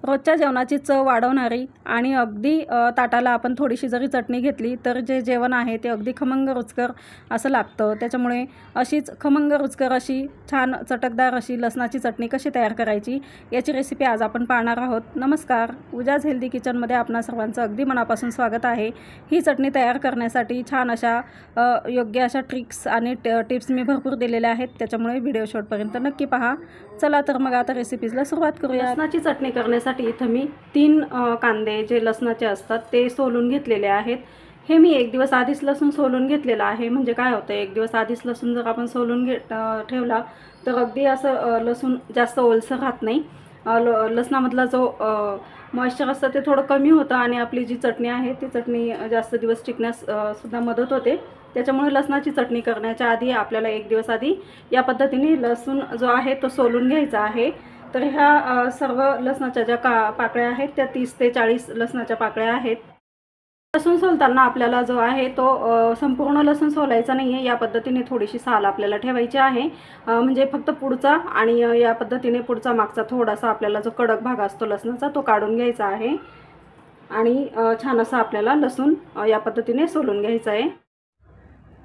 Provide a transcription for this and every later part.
रोजच्या जेवणाची चव वाढवणारी आणि अगदी ताटाला आपण थोडीशी जरी चटणी घेतली तर जे जेवण आहे ते अगदी खमंग रुचकर असं लागतं। त्याच्यामुळे अशीच खमंग रुचकर अशी छान चटकदार अशी लसणाची चटणी कशी तयार करायची याची रेसिपी आज आपण पाहणार आहोत। नमस्कार, उजाज हेल्दी किचनमध्ये आपणा सर्वांचं अगदी मनापासून स्वागत आहे। ही चटणी तयार करण्यासाठी छान अशा योग्य अशा ट्रिक्स आणि टिप्स मी भरपूर दिलेल्या आहेत, त्याच्यामुळे व्हिडिओ शेवटपर्यंत नक्की पहा। चला तर मग आता रेसिपीजला सुरुवात करूया। लसणाची चटणी करण्यासाठी इथं मी 3 कांदे जे लसणाचे असतात ते सोलून घेतलेले आहेत। हे मी एक दिवस आधीच लसूण सोलून घेतलेला आहे। म्हणजे काय होतं, एक दिवस आधीच लसूण जर आपण सोलून ठेवला तर अगदी असं लसूण जास्त ओलसर राहत नाही। लसणामधला जो मॉइश्चर असतं ते थोडं कमी होतं आणि आपली जी चटणी आहे ती चटणी जास्त दिवस टिकण्यास सुद्धा मदत होते। त्याच्यामुळे लसणाची चटणी करण्याच्या आधी आपल्याला एक दिवस आधी या पद्धतीने लसूण जो आहे तो सोलून घ्यायचा आहे। तर ह्या सर्व लसणाच्या ज्या पाकळ्या आहेत त्या 30 ते 40 लसणाच्या पाकळ्या आहेत। लसूण सोलताना आपल्याला जो आहे तो संपूर्ण लसूण सोलायचा नाही आहे। या पद्धतीने थोडीशी साल आपल्याला ठेवायची आहे, म्हणजे फक्त पुढचा आणि या पद्धतीने पुढचा मागचा थोडासा आपल्याला जो कडक भाग असतो लसणाचा तो काढून घ्यायचा आहे आणि छान असा आपल्याला लसूण या पद्धतीने सोलून घ्यायचा आहे।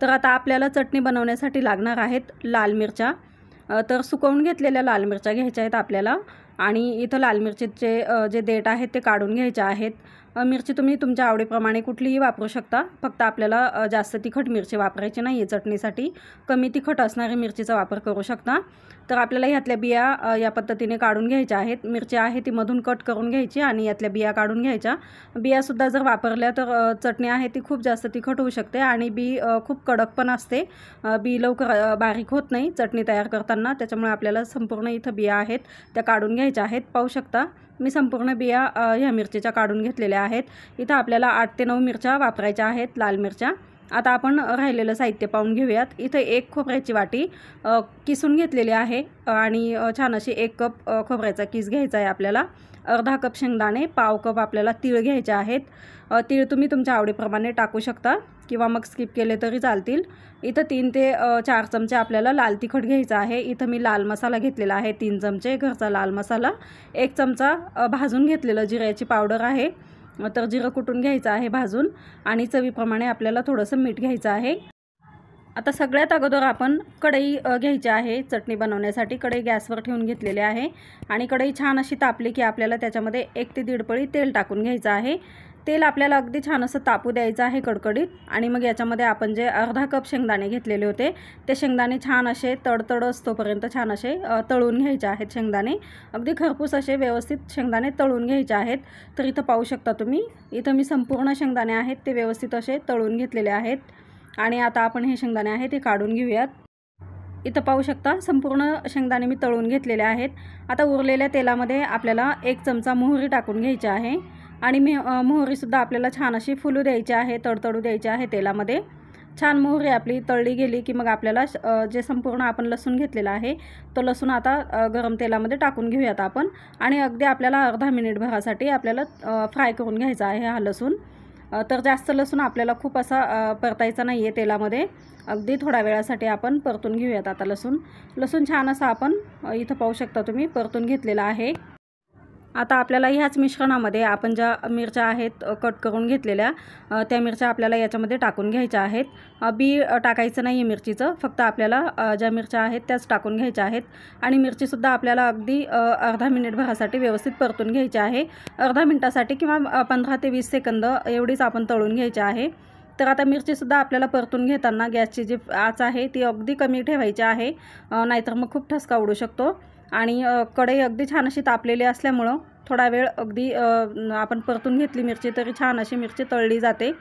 तर आता आपल्याला चटणी बनवण्यासाठी लागणार आहेत लाल मिरच्या। तर सुकवून घेतलेल्या लाल मिरच्या घ्यायच्या आहेत आपल्याला आणि इथं लाल मिरचीचे जे देठ आहेत ते काढून घ्यायचे आहेत। मिरची तुम्ही तुमच्या आवडीप्रमाणे कुठलीही वापरू शकता, फक्त आपल्याला जास्त तिखट मिरची वापरायची नाही आहे चटणीसाठी, कमी तिखट असणारी मिरचीचा वापर करू शकता। तर आपल्याला ह्यातल्या बिया या पद्धतीने काढून घ्यायच्या आहेत। मिरची आहे ती मधून कट करून घ्यायची आणि यातल्या बिया काढून घ्यायच्या। बियासुद्धा जर वापरल्या तर चटणी आहे ती खूप जास्त तिखट होऊ शकते आणि बी खूप कडक पण असते, बी लवकर बारीक होत नाही चटणी तयार करताना। त्याच्यामुळे आपल्याला संपूर्ण इथं बिया आहेत त्या काढून घ्यायच्या आहेत। पाहू शकता मी संपूर्ण बिया ह्या मिरचीच्या काढून घेतलेल्या आहेत। इथं आपल्याला 8 ते 9 मिरच्या वापरायच्या आहेत, लाल मिरच्या। आता आपण राहिलेलं साहित्य पाहून घेऊयात। इथं 1 खोबऱ्याची वाटी किसून घेतलेली आहे आणि छान अशी 1 कप खोबऱ्याचा किस घ्यायचा आहे आपल्याला। अर्धा कप शेंगदाणे, पाव कप आपल्याला तीळ घ्यायचे आहेत। तीळ तुम्ही तुमच्या आवडीप्रमाणे टाकू शकता किंवा मग स्किप केले तरी चालतील। इथं 3 ते 4 चमचे आपल्याला लाल तिखट घ्यायचं आहे। इथं मी लाल मसाला घेतलेला आहे 3 चमचे घरचा लाल मसाला, 1 चमचा भाजून घेतलेलं जिऱ्याची पावडर आहे। तर जिरं कुटून घ्यायचं आहे भाजून आणि चवीप्रमाणे आपल्याला थोडंसं मीठ घ्यायचं आहे। आता सगळ्यात अगोदर आपण कढई घ्यायची आहे चटणी बनवण्यासाठी। कढई गॅसवर ठेवून घेतलेली आहे आणि कढई छान अशी तापली की आपल्याला त्याच्यामध्ये 1 ते 1.5 पळी तेल टाकून घ्यायचं आहे। तेल आपल्याला अगदी छान असं तापू द्यायचं आहे कडकडीत आणि मग याच्यामध्ये आपण जे अर्धा कप शेंगदाणे घेतलेले होते ते शेंगदाणे छान असे तडतड असतोपर्यंत छान असे तळून घ्यायचे आहेत। शेंगदाणे अगदी खरपूस असे व्यवस्थित शेंगदाणे तळून घ्यायचे आहेत। तर इथं पाहू शकता तुम्ही, इथं मी संपूर्ण शेंगदाणे आहेत ते व्यवस्थित असे तळून घेतलेले आहेत आणि आता आपण हे शेंगदाणे आहेत ते काढून घेऊयात। इथं पाहू शकता संपूर्ण शेंगदाणे मी तळून घेतलेले आहेत। आता उरलेल्या तेलामध्ये आपल्याला 1 चमचा मोहरी टाकून घ्यायची आहे आणि मोहरीसुद्धा आपल्याला छान अशी फुलू द्यायची आहे, तडतडू द्यायची आहे तेलामध्ये। छान मोहरी आपली तळली गेली की मग आपल्याला जे संपूर्ण आपण लसूण घेतलेला आहे तो लसूण आता गरम तेलामध्ये टाकून घेऊयात आपण आणि अगदी आपल्याला अर्धा मिनिटभरासाठी आपल्याला फ्राय करून घ्यायचा आहे हा लसूण। तर जास्त लसूण आपल्याला खूप असा परतायचा नाही आहे तेलामध्ये, अगदी थोड्या वेळासाठी आपण परतून घेऊयात। आता लसूण छान असा आपण इथं पाहू शकता तुम्ही परतून घेतलेला आहे। आता आपल्याला ह्याच मिश्रणामध्ये आपण ज्या मिरच्या आहेत कट करून घेतलेल्या त्या मिरच्या आपल्याला याच्यामध्ये टाकून घ्यायच्या आहेत। बी टाकायचं नाही आहे मिरचीचं, फक्त आपल्याला ज्या मिरच्या आहेत त्याच टाकून घ्यायच्या आहेत आणि मिरचीसुद्धा आपल्याला अगदी अर्धा मिनिटभरासाठी व्यवस्थित परतून घ्यायची आहे। अर्धा मिनिटासाठी किंवा 15 ते 20 सेकंद एवढीच आपण तळून घ्यायची आहे। तर आता मिरचीसुद्धा आपल्याला परतून घेताना गॅसची जी आच आहे ती अगदी कमी ठेवायची आहे, नाहीतर मग खूप ठसका उडू शकतो आणि कढई अगदी छान अशी तापलेली असल्यामुळं थोडा वेळ अगदी आपण परतून घेतली मिरची तरी छान अशी मिरची तळली जाते।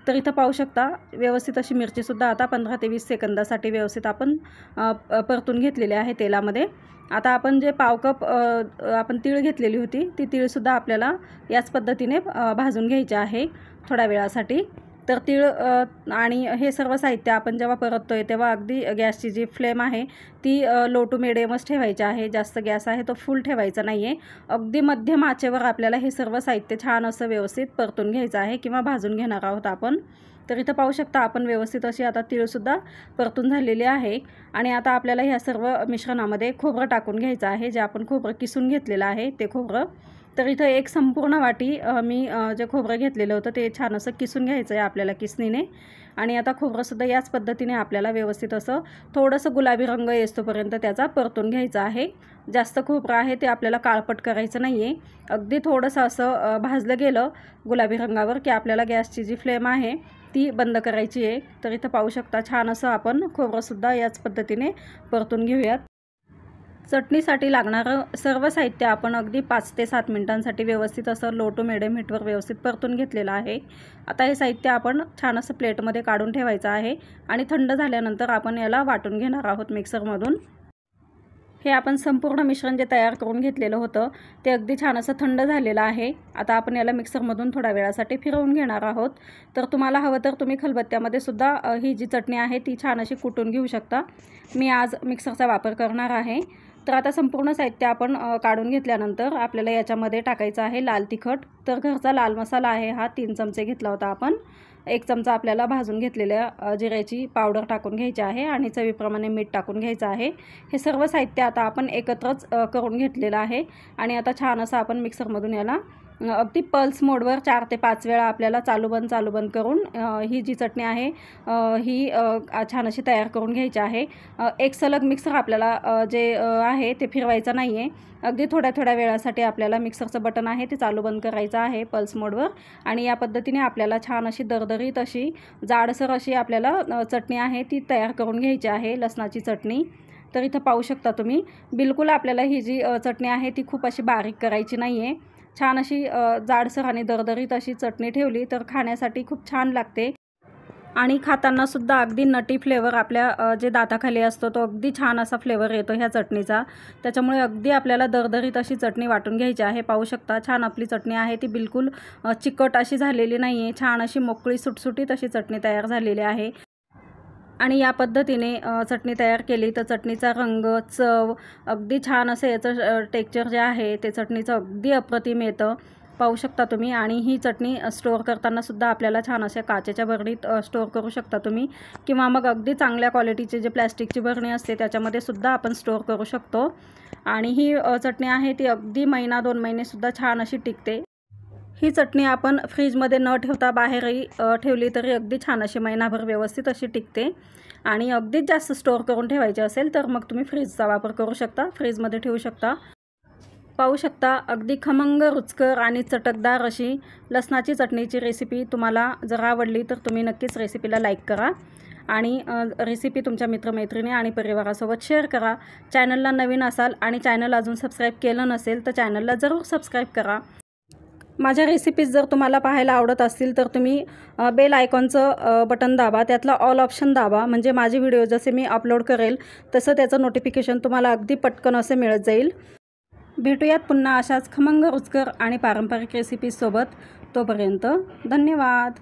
तर इथं पाहू शकता व्यवस्थित अशी मिरचीसुद्धा आता 15 ते 20 सेकंदासाठी व्यवस्थित आपण परतून घेतलेली आहे तेलामध्ये। आता आपण जे पाव कप आपण तीळ घेतलेली होती ती तीळसुद्धा आपल्याला याच पद्धतीने भाजून घ्यायची आहे थोड्या वेळासाठी। तर तीळ आणि हे सर्व साहित्य आपण जेव्हा परततोय तेव्हा अगदी गॅसची जी फ्लेम आहे ती लो टू मिडियमच ठेवायची आहे, जास्त गॅस आहे तो फुल ठेवायचा नाही आहे। अगदी मध्यम आचेवर आपल्याला हे सर्व साहित्य छान असं व्यवस्थित परतून घ्यायचं आहे किंवा भाजून घेणार आहोत आपण। तर इथं पाहू शकता आपण व्यवस्थित अशी आता तीळसुद्धा परतून झालेली आहे आणि आता आपल्याला ह्या सर्व मिश्रणामध्ये खोबरं टाकून घ्यायचं आहे, जे आपण खोबरं किसून घेतलेलं आहे ते खोबरं। तर इथं एक संपूर्ण वाटी मी जे खोबरं घेतलेलं होतं ते छान असं किसून घ्यायचं आहे आपल्याला किसणीने. आणि आता खोबरंसुद्धा याच पद्धतीने आपल्याला व्यवस्थित असं थोडंसं गुलाबी रंग येतोपर्यंत त्याचा परतून घ्यायचा आहे. जास्त खोबरं आहे ते आपल्याला काळपट करायचं नाही आहे. अगदी थोडंसं असं भाजलं गेलं गुलाबी रंगावर की आपल्याला गॅसची जी फ्लेम आहे ती बंद करायची आहे. तर इथं पाहू शकता छान असं आपण खोबरंसुद्धा याच पद्धतीने परतून घेऊयात. चटणीसाठी लागणारं सर्व साहित्य आपण अगदी 5 ते 7 मिनिटांसाठी व्यवस्थित असं लो टू मिडियम हीटवर व्यवस्थित परतून घेतलेलं आहे. आता हे साहित्य आपण छान असं प्लेटमध्ये काढून ठेवायचं आहे आणि थंड झाल्यानंतर आपण याला वाटून घेणार आहोत मिक्सरमधून. हे आपण संपूर्ण मिश्रण जे तयार करून घेतलेलं होतं ते अगदी छान असं थंड झालेलं आहे. आता आपण याला मिक्सरमधून थोड्या वेळासाठी फिरवून घेणार आहोत. तर तुम्हाला हवं तर तुम्ही खलबत्त्यामध्ये सुद्धा ही जी चटणी आहे ती छान अशी कुटून घेऊ शकता. मी आज मिक्सरचा वापर करणार आहे. तर आता संपूर्ण साहित्य आपण काढून घेतल्यानंतर आपल्याला याच्यामध्ये टाकायचं आहे लाल तिखट. तर घरचा लाल मसाला आहे हा 3 चमचे घेतला होता आपण. 1 चमचा आपल्याला भाजून घेतलेल्या जिऱ्याची पावडर टाकून घ्यायची आहे आणि चवीप्रमाणे मीठ टाकून घ्यायचं आहे. हे सर्व साहित्य आता आपण एकत्रच करून घेतलेलं आहे आणि आता छान असं आपण मिक्सरमधून याला अगदी पल्स मोडवर 4 ते 5 वेळा आपल्याला चालू बंद करून ही जी चटणी आहे ही छान अशी तयार करून घ्यायची आहे. एक सलग मिक्सर आपल्याला जे आहे ते फिरवायचं नाही आहे. अगदी थोड्या वेळासाठी आपल्याला मिक्सरचं बटन आहे ते चालू बंद करायचं आहे पल्स मोडवर आणि या पद्धतीने आपल्याला छान अशी दरदरीत अशी जाडसर अशी आपल्याला चटणी आहे ती तयार करून घ्यायची आहे, लसणाची चटणी. तर इथं पाहू शकता तुम्ही बिलकुल आपल्याला ही जी चटणी आहे ती खूप अशी बारीक करायची नाही आहे. छान अशी जाडसर आणि दरदरीत अशी चटणी ठेवली तर खाण्यासाठी खूप छान लागते आणि खातानासुद्धा अगदी नटी फ्लेवर आपल्या जे दाताखाली असतो तो अगदी छान असा फ्लेवर येतो ह्या चटणीचा. त्याच्यामुळे अगदी आपल्याला दरदरीत अशी चटणी वाटून घ्यायची आहे. पाहू शकता छान आपली चटणी आहे ती बिलकुल चिकट अशी झालेली नाही आहे. छान अशी मोकळी सुटसुटीत अशी चटणी तयार झालेली आहे आणि या पद्धतीने चटणी तयार केली तर चटणीचा रंग, चव अगदी छान असं याचं टेक्स्चर जे आहे ते चटणीचं अगदी अप्रतिम येतं. पाहू शकता तुम्ही आणि ही चटणी स्टोअर करतानासुद्धा आपल्याला छान अशा काचेच्या बरणीत स्टोअर करू शकता तुम्ही किंवा मग अगदी चांगल्या क्वालिटीची जे प्लॅस्टिकची बरणी असते त्याच्यामध्ये सुद्धा आपण स्टोअर करू शकतो. आणि ही चटणी आहे ती अगदी महिना 2 महिनेसुद्धा छान अशी टिकते. ही चटणी आपण फ्रीजमध्ये न ठेवता बाहेरही ठेवली तरी अगदी छान अशी महिनाभर व्यवस्थित अशी टिकते. आणि अगदीच जास्त स्टोअर करून ठेवायची असेल तर मग तुम्ही फ्रीजचा वापर करू शकता, फ्रीजमध्ये ठेवू शकता. पाहू शकता अगदी खमंग, रुचकर आणि चटकदार अशी लसणाची चटणीची रेसिपी तुम्हाला जर आवडली तर तुम्ही नक्कीच रेसिपीला लाईक करा आणि रेसिपी तुमच्या मित्रमैत्रिणी आणि परिवारासोबत शेअर करा. चॅनलला नवीन असाल आणि चॅनल अजून सबस्क्राईब केलं नसेल तर चॅनलला जरूर सबस्क्राईब करा. माझ्या रेसिपीज जर तुम्हाला पाहायला आवडत असतील तर तुम्ही बेल आयकॉनचं बटन दाबा, त्यातला ऑल ऑप्शन दाबा, म्हणजे माझे व्हिडिओ जसे मी अपलोड करेल तसं त्याचं नोटिफिकेशन तुम्हाला अगदी पटकन असे मिळत जाईल. भेटूयात पुन्हा अशाच खमंग, रुचकर आणि पारंपरिक रेसिपीजसोबत. तोपर्यंत धन्यवाद.